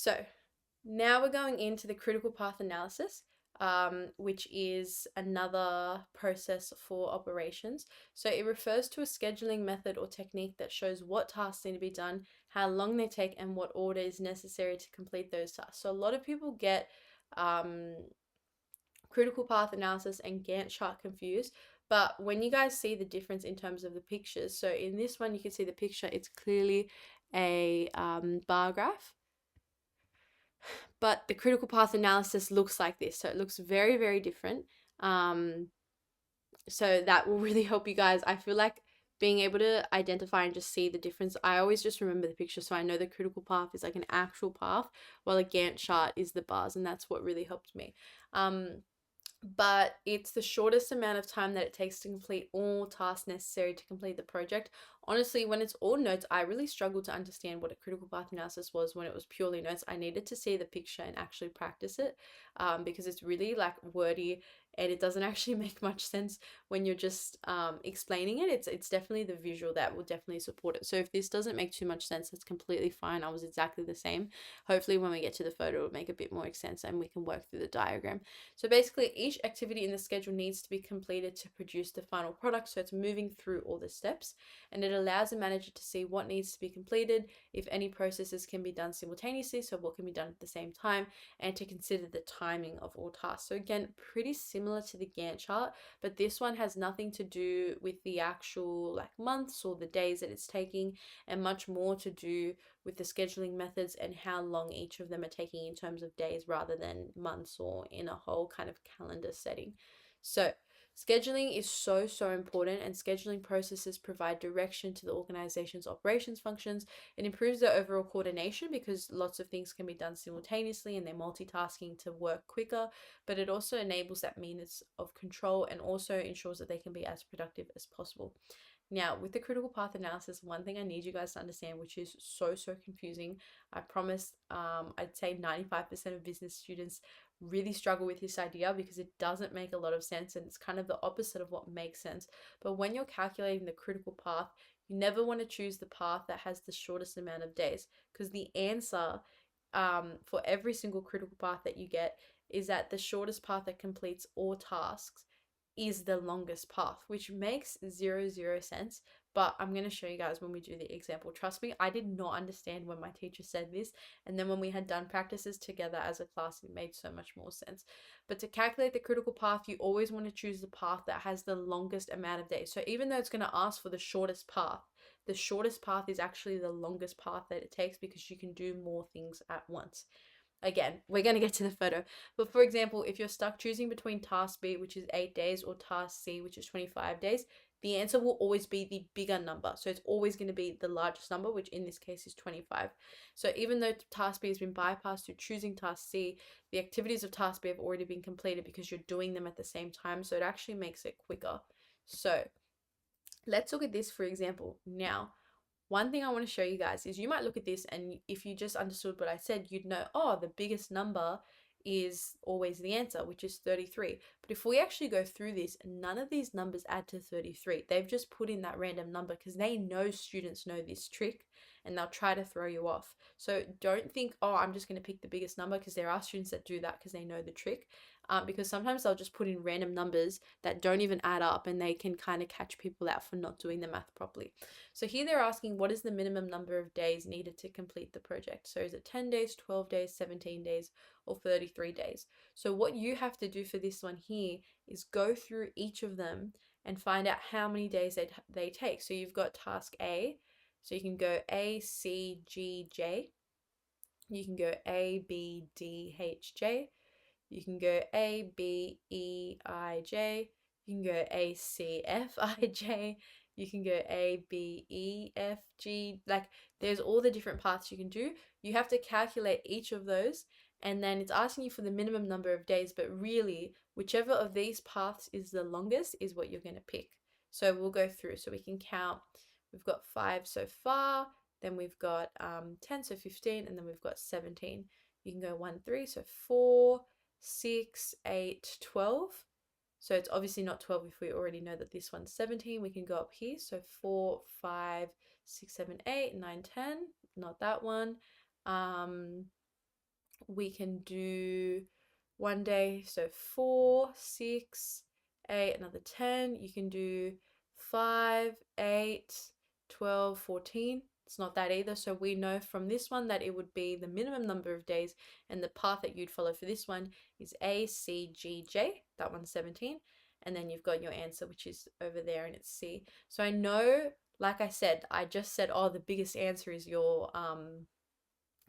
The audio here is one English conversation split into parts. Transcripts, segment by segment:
So now we're going into the critical path analysis, which is another process for operations. So it refers to a scheduling method or technique that shows what tasks need to be done, how long they take, and what order is necessary to complete those tasks. So a lot of people get um, critical path analysis and Gantt chart confused. But when you guys see the difference in terms of the pictures, so in this one, you can see the picture, it's clearly a bar graph, but the critical path analysis looks like this. So it looks very, very different. So that will really help you guys. I feel like being able to identify and just see the difference. I always just remember the picture, so I know the critical path is like an actual path, while a Gantt chart is the bars, and that's what really helped me. But it's the shortest amount of time that it takes to complete all tasks necessary to complete the project. Honestly, when it's all notes, I really struggled to understand what a critical path analysis was when it was purely notes. I needed to see the picture and actually practice it, because it's really like wordy and it doesn't actually make much sense when you're just explaining it. It's definitely the visual that will definitely support it. So if this doesn't make too much sense, it's completely fine. I was exactly the same. Hopefully when we get to the photo, it'll make a bit more sense and we can work through the diagram. So basically, each activity in the schedule needs to be completed to produce the final product. So it's moving through all the steps, and it allows the manager to see what needs to be completed, if any processes can be done simultaneously, so what can be done at the same time, and to consider the timing of all tasks. So again, pretty similar to the Gantt chart, but this one has nothing to do with the actual like months or the days that it's taking, and much more to do with the scheduling methods and how long each of them are taking in terms of days rather than months or in a whole kind of calendar setting. So scheduling is so important, and scheduling processes provide direction to the organization's operations functions. It improves their overall coordination because lots of things can be done simultaneously and they're multitasking to work quicker, but it also enables that means of control and also ensures that they can be as productive as possible. Now, with the critical path analysis, one thing I need you guys to understand, which is so confusing, I promise, I'd say 95% of business students really struggle with this idea because it doesn't make a lot of sense and it's kind of the opposite of what makes sense. But when you're calculating the critical path, you never want to choose the path that has the shortest amount of days, because the answer for every single critical path that you get is that the shortest path that completes all tasks is the longest path, which makes zero sense. But I'm going to show you guys when we do the example. Trust me, I did not understand when my teacher said this. And then when we had done practices together as a class, it made so much more sense. But to calculate the critical path, you always want to choose the path that has the longest amount of days. So even though it's going to ask for the shortest path is actually the longest path that it takes because you can do more things at once. Again, we're going to get to the photo. But for example, if you're stuck choosing between task B, which is 8 days, or task C, which is 25 days, the answer will always be the bigger number. So it's always going to be the largest number, which in this case is 25. So even though task B has been bypassed to choosing task C, the activities of task B have already been completed because you're doing them at the same time. So it actually makes it quicker. So let's look at this for example. Now, one thing I want to show you guys is you might look at this and if you just understood what I said, you'd know, oh, the biggest number is always the answer, which is 33. But if we actually go through this, none of these numbers add to 33. They've just put in that random number because they know students know this trick and they'll try to throw you off. So don't think, oh, I'm just going to pick the biggest number, because there are students that do that because they know the trick. Because sometimes they'll just put in random numbers that don't even add up and they can kind of catch people out for not doing the math properly. So here they're asking, what is the minimum number of days needed to complete the project? So is it 10 days, 12 days, 17 days, or 33 days? So what you have to do for this one here is go through each of them and find out how many days they take. So you've got task A, so you can go A, C, G, J. You can go A, B, D, H, J. You can go A, B, E, I, J. You can go A, C, F, I, J. You can go A, B, E, F, G. Like, there's all the different paths you can do. You have to calculate each of those, and then it's asking you for the minimum number of days, but really, whichever of these paths is the longest is what you're going to pick. So we'll go through. So we can count. We've got 5 so far, then we've got 10, so 15, and then we've got 17. You can go 1, 3, so 4, 6, 8, 12. So it's obviously not 12 if we already know that this one's 17. We can go up here. So 4, 5, 6, 7, 8, 9, 10. Not that one. We can do one day, so 4, 6, 8, another 10. You can do 5, 8, 12, 14. It's not that either. So we know from this one that it would be the minimum number of days, and the path that you'd follow for this one is A, C, G, J. That one's 17. And then you've got your answer, which is over there, and it's C. So I know, like I said, I just said, oh, the biggest answer is your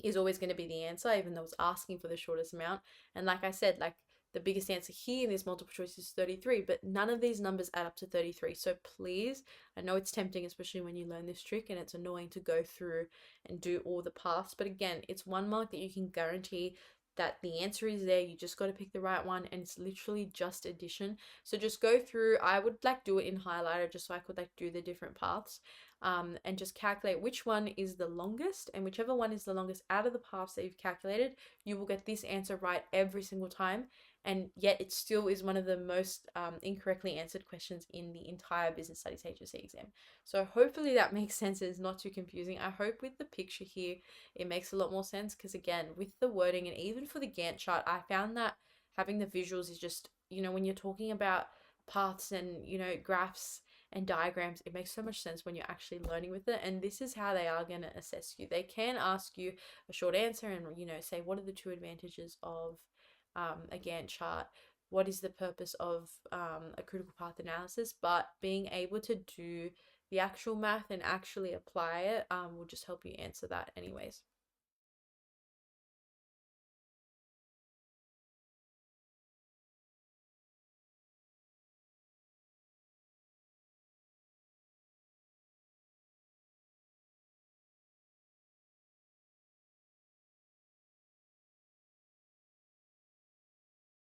is always going to be the answer, even though it's asking for the shortest amount. And like I said, like the biggest answer here in this multiple choice is 33, but none of these numbers add up to 33. So please, I know it's tempting, especially when you learn this trick, and it's annoying to go through and do all the paths. But again, it's one mark that you can guarantee that the answer is there. You just got to pick the right one, and it's literally just addition. So just go through. I would like do it in highlighter just so I could like do the different paths. And just calculate which one is the longest, and whichever one is the longest out of the paths that you've calculated, you will get this answer right every single time. And yet it still is one of the most incorrectly answered questions in the entire business studies HSC exam. So hopefully that makes sense. It's not too confusing. I hope with the picture here it makes a lot more sense, because again, with the wording and even for the Gantt chart, I found that having the visuals is just, when you're talking about paths and graphs and diagrams, it makes so much sense when you're actually learning with it. And this is how they are going to assess you. They can ask you a short answer and say, what are the two advantages of a Gantt chart, what is the purpose of a critical path analysis, but being able to do the actual math and actually apply it will just help you answer that anyways.